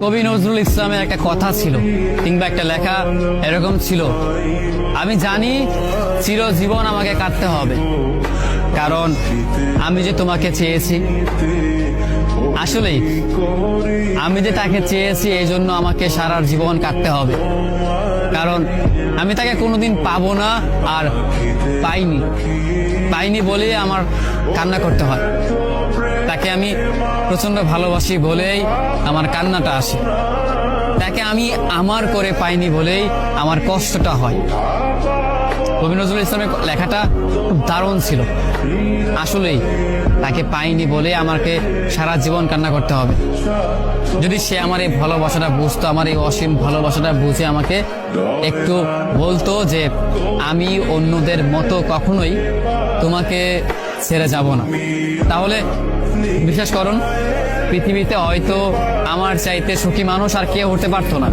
কবি নজরুল ইসলামের একটা কথা ছিল কিংবা একটা লেখা এরকম ছিল, আমি জানি চিরজীবন আমাকে কাটতে হবে, কারণ আমি যে তোমাকে চেয়েছি। আসলেই আমি যে তাকে চেয়েছি এই জন্য আমাকে সারা জীবন কাটতে হবে, কারণ আমি তাকে কোনোদিন পাবো না, আর পাইনি বলে আমার কান্না করতে হয়। তাকে আমি প্রচন্ড ভালোবাসি বলেই আমার কান্নাটা আসে, তাকে আমি আমার করে পাইনি বলেই আমার কষ্টটা হয়। কবি নজরুল ইসলামের লেখাটা খুব দারুণ ছিল। আসলেই তাকে পাইনি বলে আমাকে সারা জীবন কান্না করতে হবে। যদি সে আমার এই ভালোবাসাটা বুঝতো, আমার এই অসীম ভালোবাসাটা বুঝে আমাকে একটু বলতো যে আমি অন্যদের মতো কখনোই তোমাকে ছেড়ে যাব না, তাহলে বিশ্বাস করুন পৃথিবীতে হয়তো আমার চাইতে সুখী মানুষ আর কেউ হতে পারতো না।